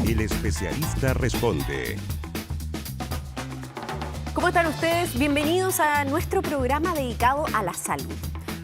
El especialista responde. ¿Cómo están ustedes? Bienvenidos a nuestro programa dedicado a la salud.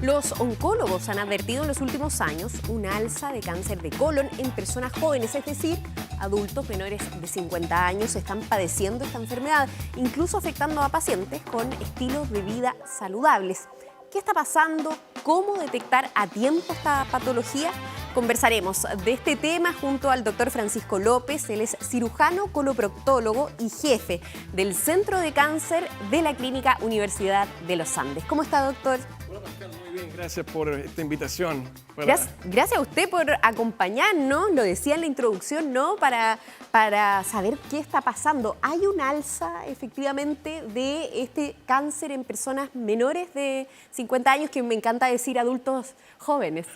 Los oncólogos han advertido en los últimos años una alza de cáncer de colon en personas jóvenes, es decir, adultos menores de 50 años están padeciendo esta enfermedad, incluso afectando a pacientes con estilos de vida saludables. ¿Qué está pasando? ¿Cómo detectar a tiempo esta patología? Conversaremos de este tema junto al doctor Francisco López. Él es cirujano, coloproctólogo y jefe del Centro de Cáncer de la Clínica Universidad de los Andes. ¿Cómo está, doctor? Hola, Pascal, muy bien. Gracias por esta invitación. Gracias a usted por acompañarnos, lo decía en la introducción, ¿no? Para saber qué está pasando. ¿Hay un alza, efectivamente, de este cáncer en personas menores de 50 años, que me encanta decir adultos jóvenes?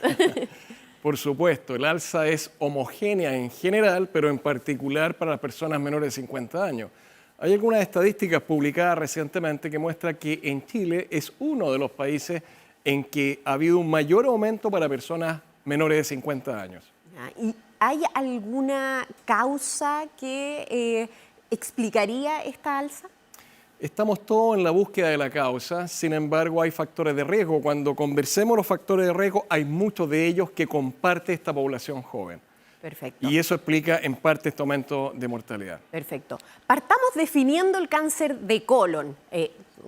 Por supuesto, el alza es homogénea en general, pero en particular para las personas menores de 50 años. Hay algunas estadísticas publicadas recientemente que muestran que en Chile es uno de los países en que ha habido un mayor aumento para personas menores de 50 años. ¿Y hay alguna causa que explicaría esta alza? Estamos todos en la búsqueda de la causa, sin embargo hay factores de riesgo. Cuando conversemos los factores de riesgo, hay muchos de ellos que comparte esta población joven. Perfecto. Y eso explica en parte este aumento de mortalidad. Perfecto. Partamos definiendo el cáncer de colon.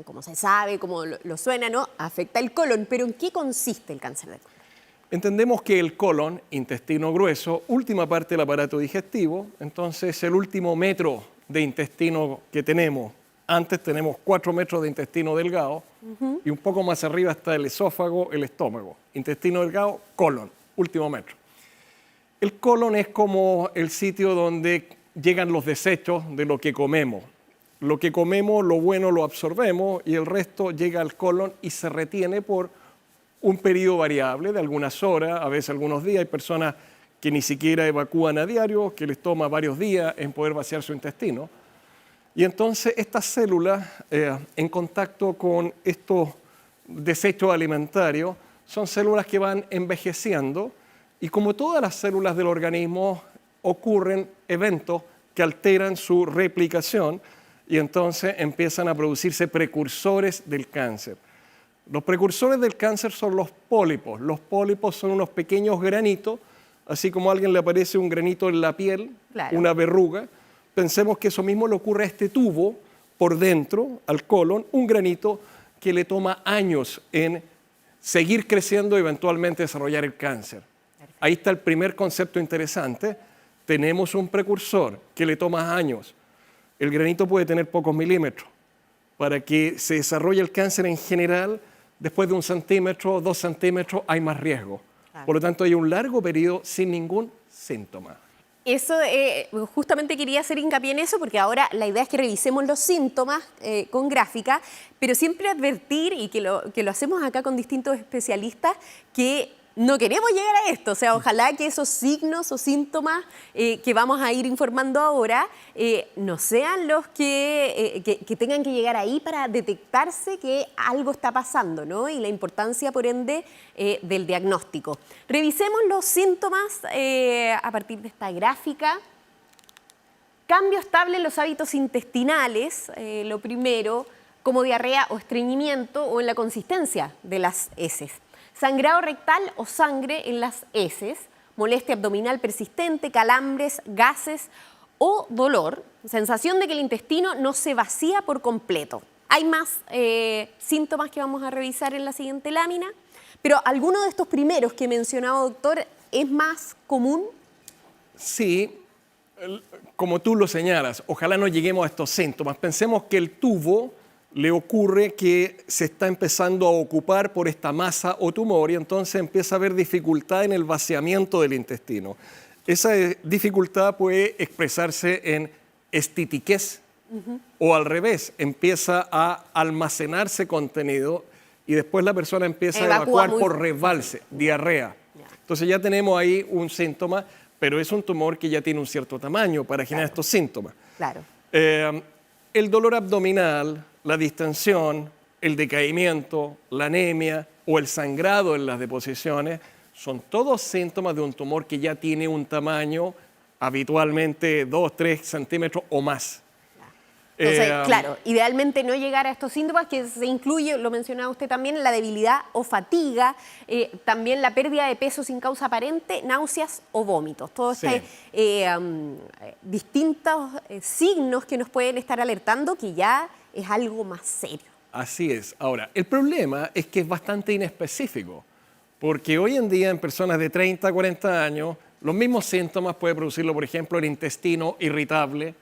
Como se sabe, como lo suena, ¿no? Afecta el colon, pero ¿en qué consiste el cáncer de colon? Entendemos que el colon, intestino grueso, última parte del aparato digestivo, entonces el último metro de intestino que tenemos. Antes tenemos 4 metros de intestino delgado y un poco más arriba está el esófago, el estómago. Intestino delgado, colon, último metro. El colon es como el sitio donde llegan los desechos de lo que comemos. Lo que comemos, lo bueno lo absorbemos y el resto llega al colon y se retiene por un periodo variable de algunas horas, a veces algunos días. Hay personas que ni siquiera evacúan a diario, que les toma varios días en poder vaciar su intestino. Y entonces estas células, en contacto con estos desechos alimentarios, son células que van envejeciendo y como todas las células del organismo ocurren eventos que alteran su replicación y entonces empiezan a producirse precursores del cáncer. Los precursores del cáncer son los pólipos. Los pólipos son unos pequeños granitos, así como a alguien le aparece un granito en la piel, claro, una verruga. Pensemos que eso mismo le ocurre a este tubo por dentro, al colon, un granito que le toma años en seguir creciendo y eventualmente desarrollar el cáncer. Perfecto. Ahí está el primer concepto interesante. Tenemos un precursor que le toma años. El granito puede tener pocos milímetros. Para que se desarrolle el cáncer en general, después de 1 centímetro, 2 centímetros, hay más riesgo. Claro. Por lo tanto, hay un largo periodo sin ningún síntoma. Eso, justamente quería hacer hincapié en eso, porque ahora la idea es que revisemos los síntomas con gráfica, pero siempre advertir, y que lo hacemos acá con distintos especialistas, que no queremos llegar a esto. O sea, ojalá que esos signos o síntomas que vamos a ir informando ahora no sean los que tengan que llegar ahí para detectarse que algo está pasando, ¿no? Y la importancia, por ende, del diagnóstico. Revisemos los síntomas a partir de esta gráfica. Cambio estable en los hábitos intestinales, lo primero, como diarrea o estreñimiento o en la consistencia de las heces. Sangrado rectal o sangre en las heces, molestia abdominal persistente, calambres, gases o dolor, sensación de que el intestino no se vacía por completo. Hay más síntomas que vamos a revisar en la siguiente lámina, pero ¿alguno de estos primeros que mencionaba, doctor, es más común? Sí, como tú lo señalas, ojalá no lleguemos a estos síntomas. Pensemos que el tubo le ocurre que se está empezando a ocupar por esta masa o tumor y entonces empieza a haber dificultad en el vaciamiento del intestino. Esa dificultad puede expresarse en estitiquez o al revés, empieza a almacenarse contenido y después la persona empieza a evacuar por resbalse, diarrea. Entonces ya tenemos ahí un síntoma, pero es un tumor que ya tiene un cierto tamaño para generar estos síntomas. Claro. El dolor abdominal, la distensión, el decaimiento, la anemia o el sangrado en las deposiciones son todos síntomas de un tumor que ya tiene un tamaño habitualmente 2, 3 centímetros o más. Entonces, claro, idealmente no llegar a estos síntomas que se incluye, lo mencionaba usted también, la debilidad o fatiga, también la pérdida de peso sin causa aparente, náuseas o vómitos. Todos Sí. distintos signos que nos pueden estar alertando que ya es algo más serio. Así es. Ahora, el problema es que es bastante inespecífico, porque hoy en día en personas de 30 a 40 años, los mismos síntomas puede producirlo, por ejemplo, el intestino irritable,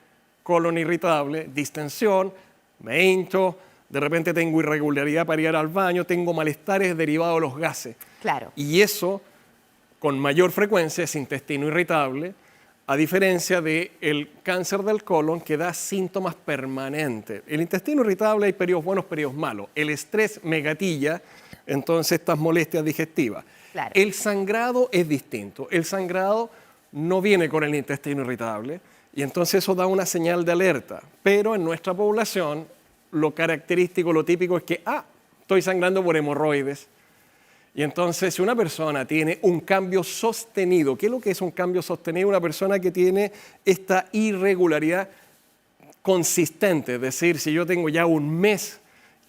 colon irritable, distensión, me hincho, de repente tengo irregularidad para ir al baño, tengo malestares derivados de los gases. Claro. Y eso, con mayor frecuencia, es intestino irritable, a diferencia del cáncer del colon que da síntomas permanentes. El intestino irritable hay periodos buenos, periodos malos. El estrés me gatilla, entonces estas molestias digestivas. Claro. El sangrado es distinto. El sangrado no viene con el intestino irritable y entonces eso da una señal de alerta. Pero en nuestra población lo característico, lo típico es que, estoy sangrando por hemorroides. Y entonces, si una persona tiene un cambio sostenido, ¿qué es lo que es un cambio sostenido? Una persona que tiene esta irregularidad consistente, es decir, si yo tengo ya un mes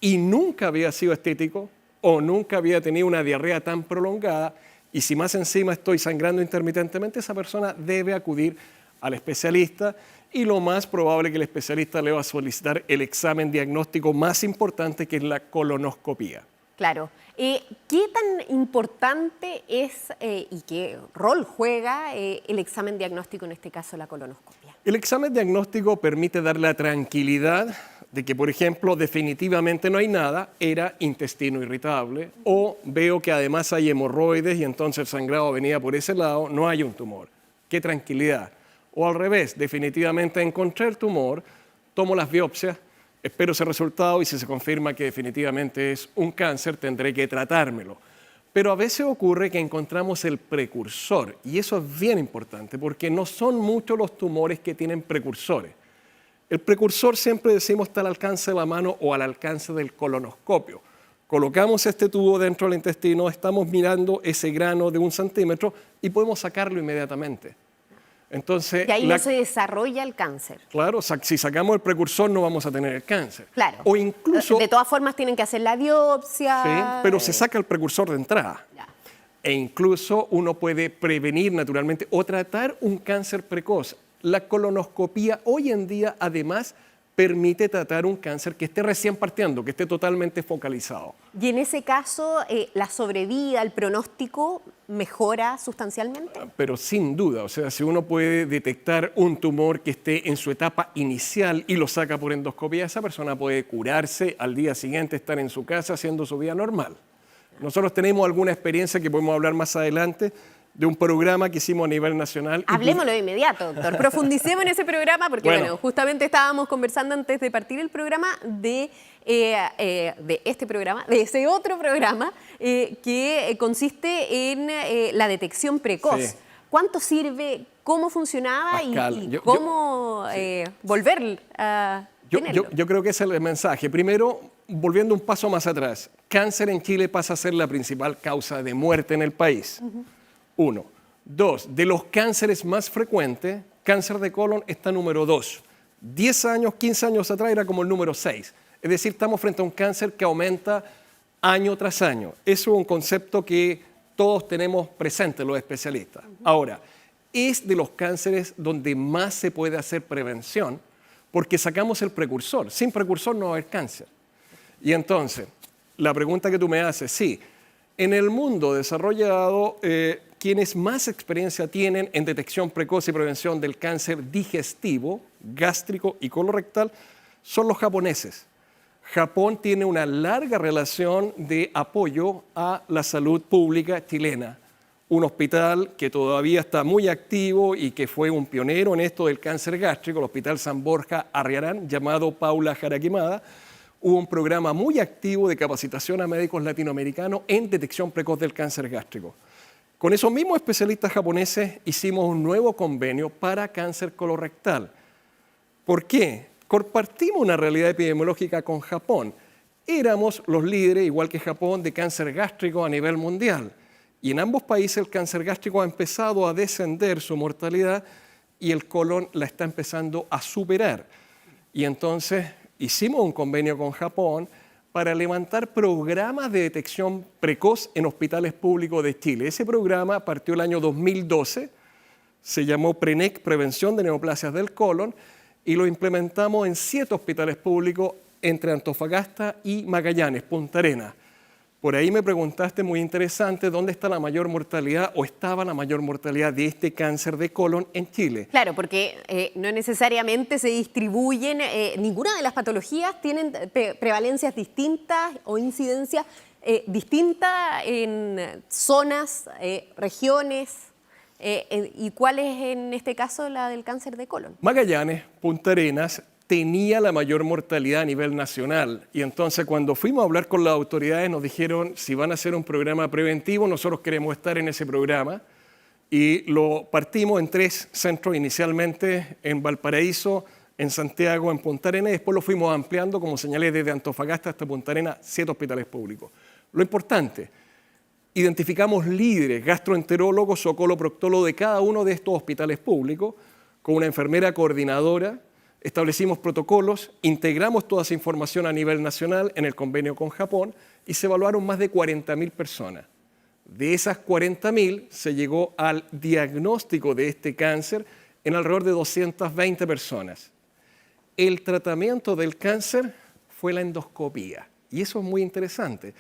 y nunca había sido estético o nunca había tenido una diarrea tan prolongada, y si más encima estoy sangrando intermitentemente, esa persona debe acudir al especialista y lo más probable es que el especialista le va a solicitar el examen diagnóstico más importante, que es la colonoscopía. Claro. ¿Qué tan importante es y qué rol juega el examen diagnóstico, en este caso la colonoscopia? El examen diagnóstico permite dar la tranquilidad de que, por ejemplo, definitivamente no hay nada, era intestino irritable, o veo que además hay hemorroides y entonces el sangrado venía por ese lado, no hay un tumor. ¡Qué tranquilidad! O al revés, definitivamente encontré el tumor, tomo las biopsias, espero ese resultado y si se confirma que definitivamente es un cáncer, tendré que tratármelo. Pero a veces ocurre que encontramos el precursor y eso es bien importante porque no son muchos los tumores que tienen precursores. El precursor siempre decimos está al alcance de la mano o al alcance del colonoscopio. Colocamos este tubo dentro del intestino, estamos mirando ese grano de 1 centímetro y podemos sacarlo inmediatamente. Entonces, y ahí no se desarrolla el cáncer. Claro, si sacamos el precursor no vamos a tener el cáncer. Claro. O incluso, de todas formas tienen que hacer la biopsia. sí, pero se saca el precursor de entrada. Ya. E incluso uno puede prevenir naturalmente o tratar un cáncer precoz. La colonoscopía hoy en día además permite tratar un cáncer que esté recién partiendo, que esté totalmente focalizado. Y en ese caso, la sobrevida, el pronóstico mejora sustancialmente. Pero sin duda, o sea, si uno puede detectar un tumor que esté en su etapa inicial y lo saca por endoscopia, esa persona puede curarse, al día siguiente estar en su casa haciendo su vida normal. Nosotros tenemos alguna experiencia que podemos hablar más adelante de un programa que hicimos a nivel nacional. Hablemoslo de inmediato, doctor. Profundicemos en ese programa porque, bueno, justamente estábamos conversando antes de partir el programa de ese otro programa que consiste en la detección precoz. Sí. ¿Cuánto sirve? ¿Cómo funcionaba? Pascal, y cómo volver a tenerlo? Yo creo que ese es el mensaje. Primero, volviendo un paso más atrás, cáncer en Chile pasa a ser la principal causa de muerte en el país. 1. 2. De los cánceres más frecuentes, cáncer de colon está número 2. 10 años, 15 años atrás era como el número 6. Es decir, estamos frente a un cáncer que aumenta año tras año. Eso es un concepto que todos tenemos presente los especialistas. Ahora, es de los cánceres donde más se puede hacer prevención porque sacamos el precursor. Sin precursor no va a haber cáncer. Y entonces, la pregunta que tú me haces, sí, en el mundo desarrollado, quienes más experiencia tienen en detección precoz y prevención del cáncer digestivo, gástrico y colorectal son los japoneses. Japón tiene una larga relación de apoyo a la salud pública chilena. Un hospital que todavía está muy activo y que fue un pionero en esto del cáncer gástrico, el Hospital San Borja Arriarán, llamado Paula Jaraquemada. Hubo un programa muy activo de capacitación a médicos latinoamericanos en detección precoz del cáncer gástrico. Con esos mismos especialistas japoneses hicimos un nuevo convenio para cáncer colorectal. ¿Por qué? Compartimos una realidad epidemiológica con Japón. Éramos los líderes, igual que Japón, de cáncer gástrico a nivel mundial. Y en ambos países el cáncer gástrico ha empezado a descender su mortalidad y el colon la está empezando a superar. Y entonces hicimos un convenio con Japón para levantar programas de detección precoz en hospitales públicos de Chile. Ese programa partió el año 2012, se llamó PRENEC, Prevención de Neoplasias del Colon, y lo implementamos en 7 hospitales públicos entre Antofagasta y Magallanes, Punta Arenas. Por ahí me preguntaste, muy interesante, ¿dónde está la mayor mortalidad o estaba la mayor mortalidad de este cáncer de colon en Chile? Claro, porque no necesariamente se distribuyen, ninguna de las patologías tienen prevalencias distintas o incidencias distintas en zonas, regiones. ¿Y cuál es en este caso la del cáncer de colon? Magallanes, Punta Arenas, tenía la mayor mortalidad a nivel nacional. Y entonces cuando fuimos a hablar con las autoridades nos dijeron, si van a hacer un programa preventivo, nosotros queremos estar en ese programa. Y lo partimos en 3 centros inicialmente, en Valparaíso, en Santiago, en Punta Arenas, y después lo fuimos ampliando, como señalé, desde Antofagasta hasta Punta Arenas, 7 hospitales públicos. Lo importante, identificamos líderes, gastroenterólogos o coloproctólogos de cada uno de estos hospitales públicos, con una enfermera coordinadora. Establecimos protocolos, integramos toda esa información a nivel nacional en el convenio con Japón y se evaluaron más de 40.000 personas. De esas 40.000 se llegó al diagnóstico de este cáncer en alrededor de 220 personas. El tratamiento del cáncer fue la endoscopía y eso es muy interesante.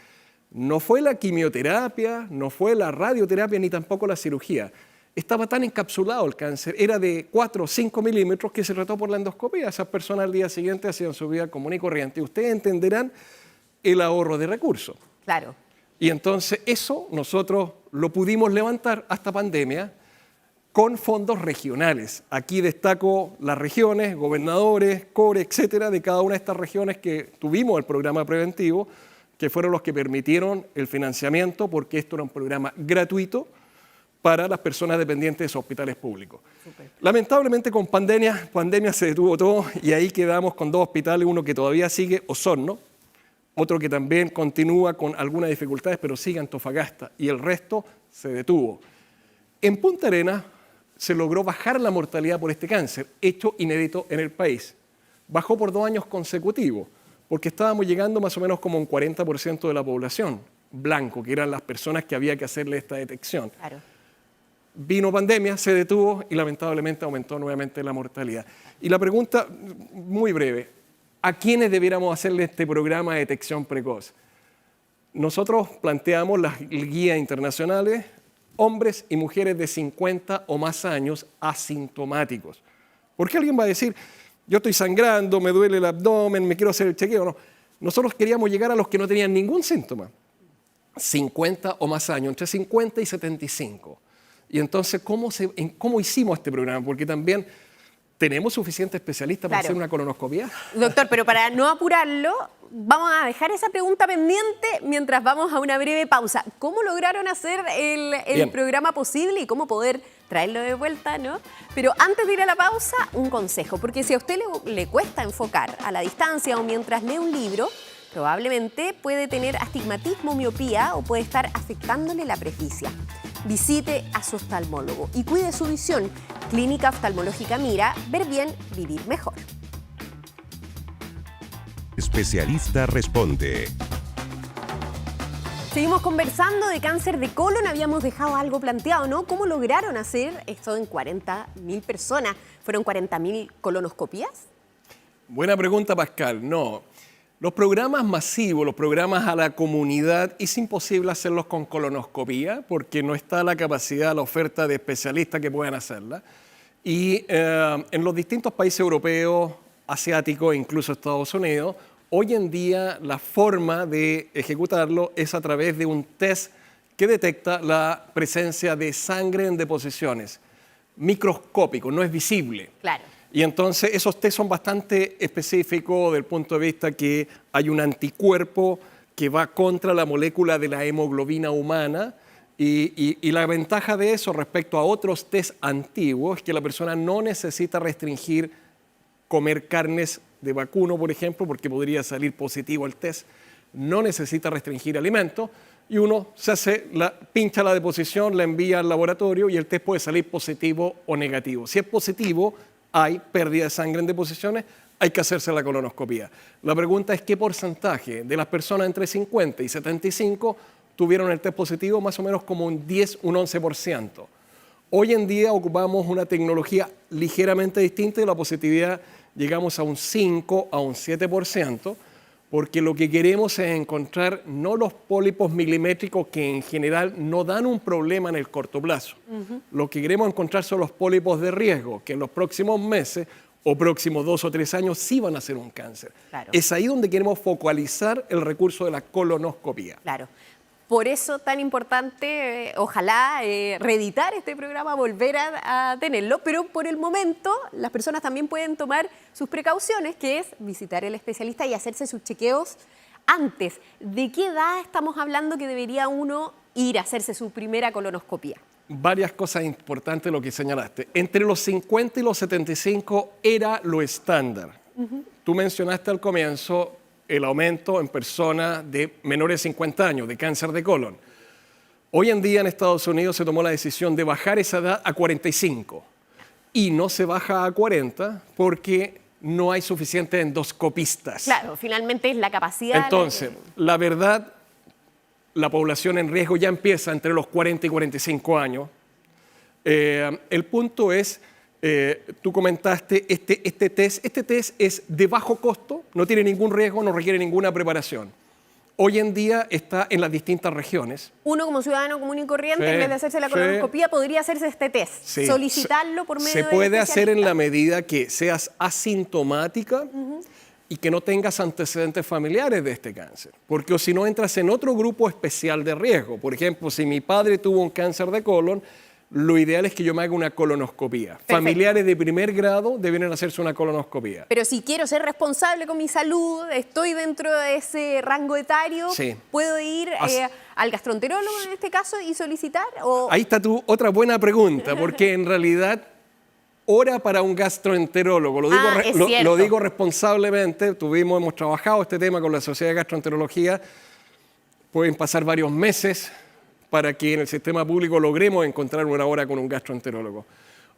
No fue la quimioterapia, no fue la radioterapia ni tampoco la cirugía. Estaba tan encapsulado el cáncer, era de 4 o 5 milímetros que se trató por la endoscopía. Esas personas al día siguiente hacían su vida común y corriente. Ustedes entenderán el ahorro de recursos. Claro. Y entonces eso nosotros lo pudimos levantar hasta pandemia con fondos regionales. Aquí destaco las regiones, gobernadores, CORE, etcétera, de cada una de estas regiones que tuvimos el programa preventivo, que fueron los que permitieron el financiamiento, porque esto era un programa gratuito para las personas dependientes de esos hospitales públicos. Super. Lamentablemente con pandemia se detuvo todo y ahí quedamos con 2 hospitales, uno que todavía sigue, Osorno, otro que también continúa con algunas dificultades, pero sigue Antofagasta, y el resto se detuvo. En Punta Arenas se logró bajar la mortalidad por este cáncer, hecho inédito en el país. Bajó por 2 años consecutivos, porque estábamos llegando más o menos como un 40% de la población blanco, que eran las personas que había que hacerle esta detección. Claro. Vino pandemia, se detuvo y lamentablemente aumentó nuevamente la mortalidad. Y la pregunta, muy breve, ¿a quiénes debiéramos hacerle este programa de detección precoz? Nosotros planteamos las guías internacionales, hombres y mujeres de 50 o más años asintomáticos. Porque alguien va a decir, yo estoy sangrando, me duele el abdomen, me quiero hacer el chequeo. No, nosotros queríamos llegar a los que no tenían ningún síntoma. 50 o más años, entre 50 y 75. Y entonces, ¿cómo hicimos este programa? Porque también tenemos suficientes especialistas para hacer una colonoscopia. Doctor, pero para no apurarlo, vamos a dejar esa pregunta pendiente mientras vamos a una breve pausa. ¿Cómo lograron hacer el programa posible y cómo poder traerlo de vuelta, no? Pero antes de ir a la pausa, un consejo, porque si a usted le cuesta enfocar a la distancia o mientras lee un libro, probablemente puede tener astigmatismo, miopía o puede estar afectándole la presbicia. Visite a su oftalmólogo y cuide su visión. Clínica Oftalmológica Mira, ver bien, vivir mejor. Especialista responde. Seguimos conversando de cáncer de colon, habíamos dejado algo planteado, ¿no? ¿Cómo lograron hacer esto en 40.000 personas? ¿Fueron 40.000 colonoscopías? Buena pregunta, Pascal. No. Los programas masivos, los programas a la comunidad, es imposible hacerlos con colonoscopía porque no está la capacidad, la oferta de especialistas que puedan hacerla. Y en los distintos países europeos, asiáticos e incluso Estados Unidos, hoy en día la forma de ejecutarlo es a través de un test que detecta la presencia de sangre en deposiciones. Microscópico, no es visible. Claro. Y entonces esos test son bastante específicos del punto de vista que hay un anticuerpo que va contra la molécula de la hemoglobina humana y la ventaja de eso respecto a otros test antiguos es que la persona no necesita restringir comer carnes de vacuno, por ejemplo, porque podría salir positivo el test, no necesita restringir alimentos y uno pincha la deposición, la envía al laboratorio y el test puede salir positivo o negativo. Si es positivo, hay pérdida de sangre en deposiciones, hay que hacerse la colonoscopía. La pregunta es qué porcentaje de las personas entre 50 y 75 tuvieron el test positivo, más o menos como un 10, un 11%. Hoy en día ocupamos una tecnología ligeramente distinta y la positividad llegamos a un 5, a un 7%, porque lo que queremos es encontrar no los pólipos milimétricos que en general no dan un problema en el corto plazo. Lo que queremos encontrar son los pólipos de riesgo, que en los próximos meses o próximos 2 o 3 años sí van a ser un cáncer. Claro. Es ahí donde queremos focalizar el recurso de la colonoscopía. Claro. Por eso tan importante, ojalá reeditar este programa, volver a tenerlo, pero por el momento las personas también pueden tomar sus precauciones, que es visitar al especialista y hacerse sus chequeos antes. ¿De qué edad estamos hablando que debería uno ir a hacerse su primera colonoscopía? Varias cosas importantes lo que señalaste. Entre los 50 y los 75 era lo estándar. Tú mencionaste al comienzo el aumento en personas de menores de 50 años de cáncer de colon. Hoy en día en Estados Unidos se tomó la decisión de bajar esa edad a 45 y no se baja a 40 porque no hay suficientes endoscopistas. Claro, finalmente es la capacidad. Entonces, la verdad, la población en riesgo ya empieza entre los 40 y 45 años. El punto es, tú comentaste, este test es de bajo costo, no tiene ningún riesgo, no requiere ninguna preparación. Hoy en día está en las distintas regiones. Uno como ciudadano común y corriente, Sí, en vez de hacerse la sí. colonoscopía, podría hacerse este test, Sí. solicitarlo por medio Se del puede hacer en la especialista. medida que seas asintomática y que no tengas antecedentes familiares de este cáncer. Porque o si no entras en otro grupo especial de riesgo. Por ejemplo, si mi padre tuvo un cáncer de colon, lo ideal es que yo me haga una colonoscopía. Perfecto. Familiares de primer grado deben hacerse una colonoscopía. Pero si quiero ser responsable con mi salud, estoy dentro de ese rango etario, Sí. ¿puedo ir al gastroenterólogo en este caso y solicitar? O... Ahí está otra buena pregunta, porque en realidad hora para un gastroenterólogo. Lo digo, es lo cierto. digo responsablemente. Hemos trabajado este tema con la Sociedad de Gastroenterología. Pueden pasar varios meses para que en el sistema público logremos encontrar una hora con un gastroenterólogo.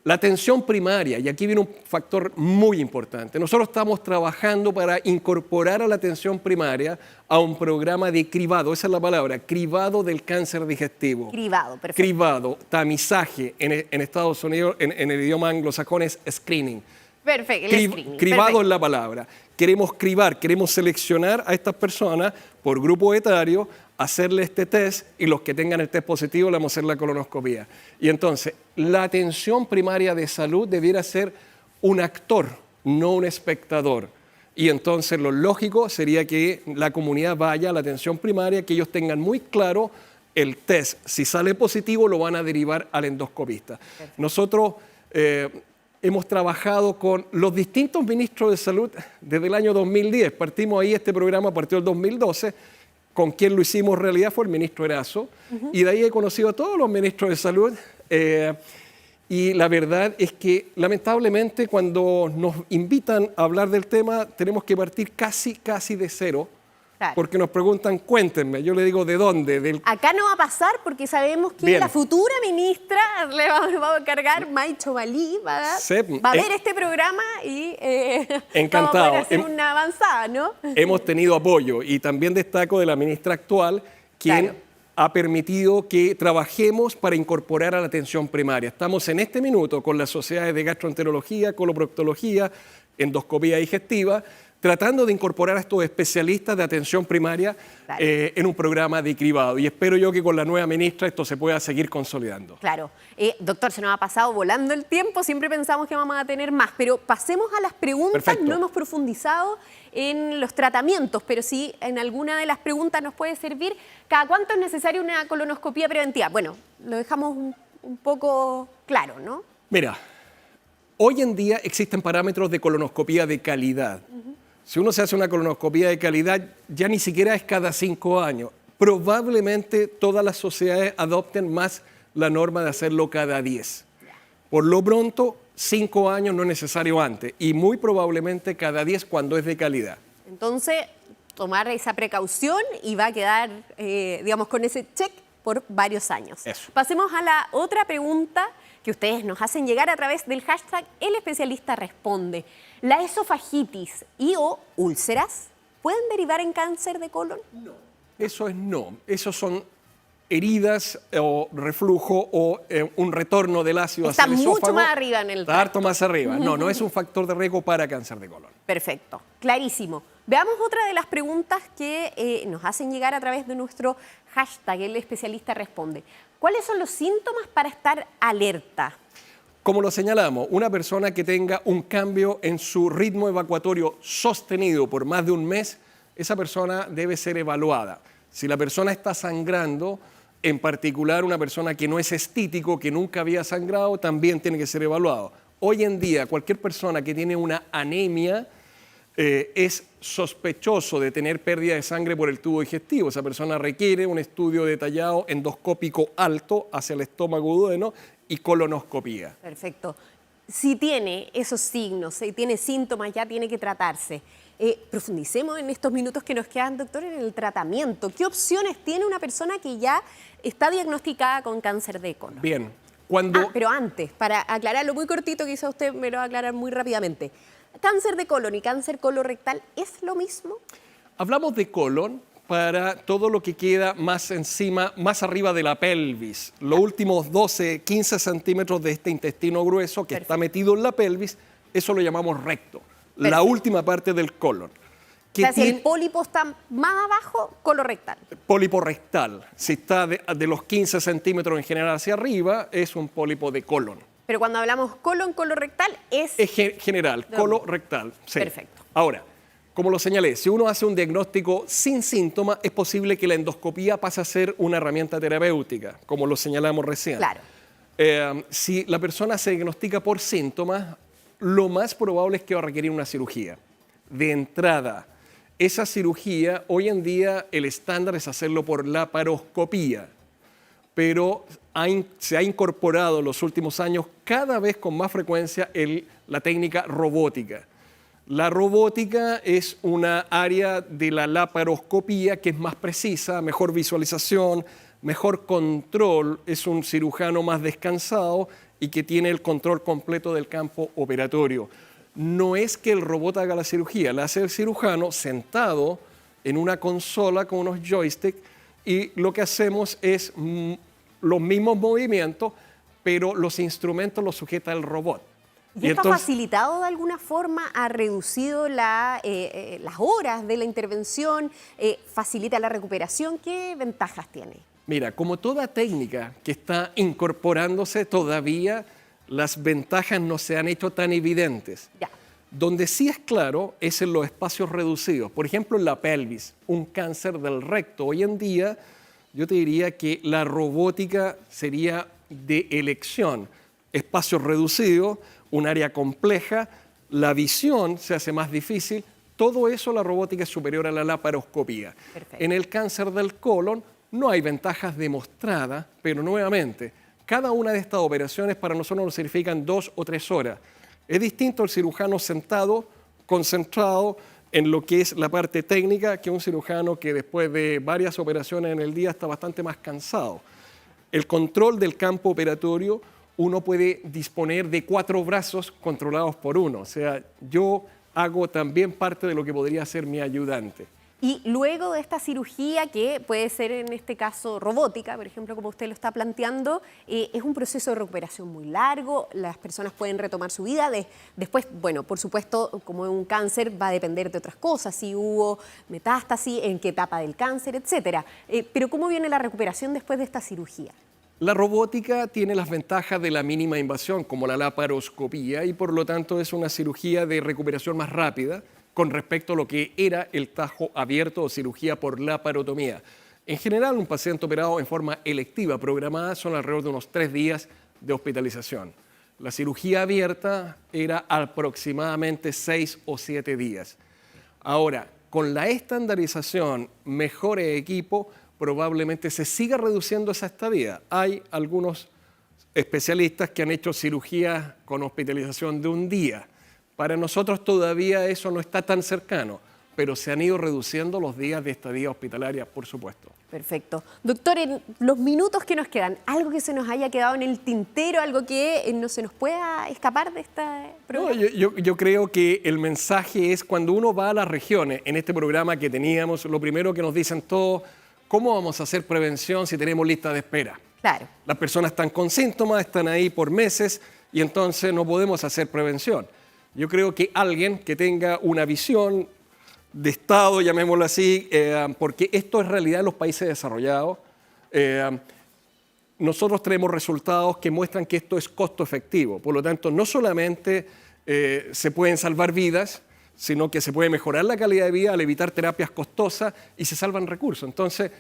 La atención primaria, y aquí viene un factor muy importante. Nosotros estamos trabajando para incorporar a la atención primaria a un programa de cribado, esa es la palabra, cribado del cáncer digestivo. Cribado, perfecto. Cribado, tamizaje, en Estados Unidos, en el idioma anglosajón es screening. Perfecto, el screening, Cribado perfecto. es la palabra. Queremos cribar, queremos seleccionar a estas personas por grupo etario, hacerle este test y los que tengan el test positivo le vamos a hacer la colonoscopía. Y entonces, la atención primaria de salud debiera ser un actor, no un espectador. Y entonces lo lógico sería que la comunidad vaya a la atención primaria, que ellos tengan muy claro el test. Si sale positivo, lo van a derivar al endoscopista. Nosotros hemos trabajado con los distintos ministros de salud desde el año 2010. Partimos ahí, este programa partió el 2012. Con quien lo hicimos realidad fue el ministro Erazo. Y de ahí he conocido a todos los ministros de salud. Y la verdad es que, lamentablemente, cuando nos invitan a hablar del tema, tenemos que partir casi de cero. Claro. Porque nos preguntan, cuéntenme. Yo le digo, ¿de dónde? Acá no va a pasar porque sabemos que Bien. la futura ministra le va a encargar, Maicho Balí, va a ver este programa y Encantado. vamos a poder hacer una avanzada, ¿no? Hemos tenido apoyo y también destaco de la ministra actual, quien Claro. ha permitido que trabajemos para incorporar a la atención primaria. Estamos en este minuto con las sociedades de gastroenterología, coloproctología, endoscopía digestiva, tratando de incorporar a estos especialistas de atención primaria Claro. en un programa de cribado. Y espero yo que con la nueva ministra esto se pueda seguir consolidando. Claro. Doctor, se nos ha pasado volando el tiempo, siempre pensamos que vamos a tener más, pero pasemos a las preguntas. Perfecto. No hemos profundizado en los tratamientos, pero sí en alguna de las preguntas nos puede servir. ¿Cada cuánto es necesaria una colonoscopía preventiva? Bueno, lo dejamos un poco claro, ¿no? Mira, hoy en día existen parámetros de colonoscopía de calidad. Si uno se hace una colonoscopía de calidad, ya ni siquiera es cada 5 años. Probablemente todas las sociedades adopten más la norma de hacerlo cada 10. Por lo pronto, 5 años no es necesario antes y muy probablemente cada 10 cuando es de calidad. Entonces, tomar esa precaución y va a quedar, digamos, con ese check por varios años. Eso. Pasemos a la otra pregunta que ustedes nos hacen llegar a través del hashtag El Especialista Responde. ¿La esofagitis y o úlceras pueden derivar en cáncer de colon? Eso es no. Esos son heridas o reflujo o un retorno del ácido Está hacia el esófago. mucho más arriba en el Está harto más arriba. No es un factor de riesgo para cáncer de colon. Perfecto, clarísimo. Veamos otra de las preguntas que nos hacen llegar a través de nuestro hashtag, El Especialista Responde. ¿Cuáles son los síntomas para estar alerta? Como lo señalamos, una persona que tenga un cambio en su ritmo evacuatorio sostenido por más de un mes, esa persona debe ser evaluada. Si la persona está sangrando, en particular una persona que no es estítico, que nunca había sangrado, también tiene que ser evaluado. Hoy en día, cualquier persona que tiene una anemia es sospechoso de tener pérdida de sangre por el tubo digestivo. Esa persona requiere un estudio detallado endoscópico alto hacia el estómago duodeno y colonoscopía. Perfecto. Si tiene esos signos, si tiene síntomas, ya tiene que tratarse. Profundicemos en estos minutos que nos quedan, doctor, en el tratamiento. ¿Qué opciones tiene una persona que ya está diagnosticada con cáncer de colon? Bien, cuando... Pero antes, para aclararlo muy cortito, quizá usted me lo va a aclarar muy rápidamente. ¿Cáncer de colon y cáncer colorectal es lo mismo? Hablamos de colon para todo lo que queda más encima, más arriba de la pelvis. Los últimos 12, 15 centímetros de este intestino grueso que está metido en la pelvis, eso lo llamamos recto. La última parte del colon. O sea, si el pólipo está más abajo, colorectal. Pólipo rectal. Si está de los 15 centímetros en general hacia arriba, es un pólipo de colon. Pero cuando hablamos colon, colorectal, es general, colorectal. Sí. Perfecto. Ahora, como lo señalé, si uno hace un diagnóstico sin síntomas, es posible que la endoscopía pase a ser una herramienta terapéutica, como lo señalamos recién. Claro. Si la persona se diagnostica por síntomas, lo más probable es que va a requerir una cirugía. De entrada, esa cirugía, hoy en día el estándar es hacerlo por laparoscopía, pero se ha incorporado en los últimos años cada vez con más frecuencia la técnica robótica. La robótica es una área de la laparoscopía que es más precisa, mejor visualización, mejor control, es un cirujano más descansado y que tiene el control completo del campo operatorio. No es que el robot haga la cirugía, la hace el cirujano sentado en una consola con unos joysticks y lo que hacemos es los mismos movimientos, pero los instrumentos los sujeta el robot. ¿Y esto ha facilitado de alguna forma, ha reducido las horas de la intervención, facilita la recuperación? ¿Qué ventajas tiene? Mira, como toda técnica que está incorporándose todavía, las ventajas no se han hecho tan evidentes. Ya. Donde sí es claro es en los espacios reducidos. Por ejemplo, en la pelvis, un cáncer del recto. Hoy en día, yo te diría que la robótica sería de elección. Espacios reducidos, un área compleja, la visión se hace más difícil. Todo eso la robótica es superior a la laparoscopía. Perfecto. En el cáncer del colon no hay ventajas demostradas, pero nuevamente, cada una de estas operaciones para nosotros nos significan 2 o 3 horas. Es distinto el cirujano sentado, concentrado en lo que es la parte técnica, que un cirujano que después de varias operaciones en el día está bastante más cansado. El control del campo operatorio, uno puede disponer de 4 brazos controlados por uno. O sea, yo hago también parte de lo que podría ser mi ayudante. Y luego de esta cirugía, que puede ser en este caso robótica, por ejemplo, como usted lo está planteando, es un proceso de recuperación muy largo, las personas pueden retomar su vida. Después, bueno, por supuesto, como es un cáncer, va a depender de otras cosas, si hubo metástasis, en qué etapa del cáncer, etcétera. Pero ¿cómo viene la recuperación después de esta cirugía? La robótica tiene las ventajas de la mínima invasión, como la laparoscopía, y por lo tanto es una cirugía de recuperación más rápida con respecto a lo que era el tajo abierto o cirugía por laparotomía. En general, un paciente operado en forma electiva programada son alrededor de unos 3 días de hospitalización. La cirugía abierta era aproximadamente 6 o 7 días. Ahora, con la estandarización, mejores equipos, probablemente se siga reduciendo esa estadía. Hay algunos especialistas que han hecho cirugía con hospitalización de un día. Para nosotros todavía eso no está tan cercano. pero se han ido reduciendo los días de estadía hospitalaria, por supuesto. Perfecto. Doctor, en los minutos que nos quedan, algo que se nos haya quedado en el tintero, algo que no se nos pueda escapar de esta programa. No, yo creo que el mensaje es cuando uno va a las regiones, en este programa que teníamos, lo primero que nos dicen todos, ¿cómo vamos a hacer prevención si tenemos lista de espera? Claro. Las personas están con síntomas, están ahí por meses y entonces no podemos hacer prevención. Yo creo que alguien que tenga una visión de Estado, llamémoslo así, porque esto es realidad en los países desarrollados. Nosotros tenemos resultados que muestran que esto es costo efectivo. Por lo tanto, no solamente se pueden salvar vidas, sino que se puede mejorar la calidad de vida al evitar terapias costosas y se salvan recursos. Entonces,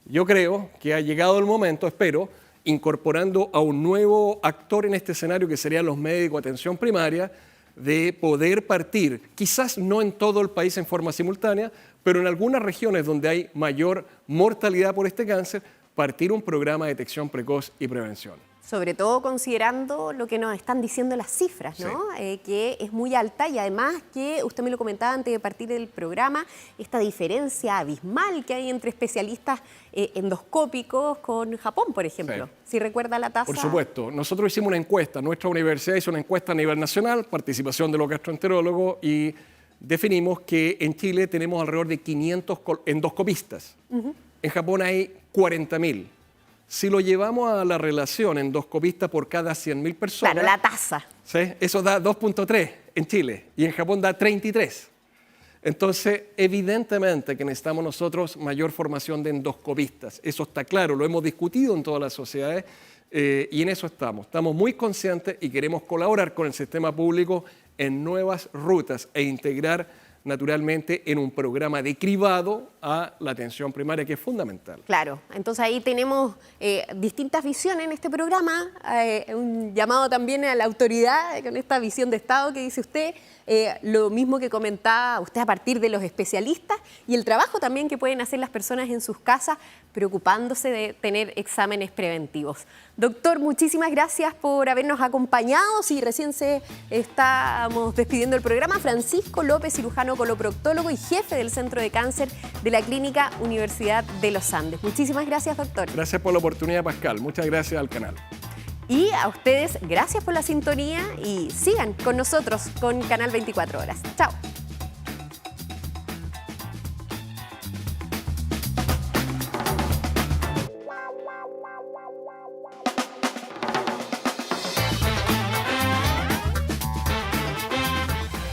yo creo que ha llegado el momento, espero, incorporando a un nuevo actor en este escenario que serían los médicos de atención primaria, de poder partir, quizás no en todo el país en forma simultánea, pero en algunas regiones donde hay mayor mortalidad por este cáncer, partir un programa de detección precoz y prevención. Sobre todo considerando lo que nos están diciendo las cifras, ¿no? Sí. Que es muy alta y además que usted me lo comentaba antes de partir del programa, esta diferencia abismal que hay entre especialistas endoscópicos con Japón, por ejemplo. Sí. Si recuerda la tasa. Por supuesto. Nosotros hicimos una encuesta, nuestra universidad hizo una encuesta a nivel nacional, participación de los gastroenterólogos y definimos que en Chile tenemos alrededor de 500 endoscopistas. En Japón hay 40.000. Si lo llevamos a la relación endoscopista por cada 100.000 personas... Claro, la tasa. ¿Sí? Eso da 2.3 en Chile y en Japón da 33. Entonces, evidentemente que necesitamos nosotros mayor formación de endoscopistas. Eso está claro, lo hemos discutido en todas las sociedades y en eso estamos. Estamos muy conscientes y queremos colaborar con el sistema público en nuevas rutas e integrar naturalmente en un programa de cribado a la atención primaria, que es fundamental. Claro, entonces ahí tenemos distintas visiones en este programa, un llamado también a la autoridad con esta visión de Estado que dice usted, lo mismo que comentaba usted a partir de los especialistas y el trabajo también que pueden hacer las personas en sus casas preocupándose de tener exámenes preventivos. Doctor, muchísimas gracias por habernos acompañado. Si recién estamos despidiendo el programa, Francisco López, cirujano coloproctólogo y jefe del Centro de Cáncer de la Clínica Universidad de los Andes. Muchísimas gracias, doctor. Gracias por la oportunidad, Pascal. Muchas gracias al canal. Y a ustedes, gracias por la sintonía y sigan con nosotros con Canal 24 Horas. Chao.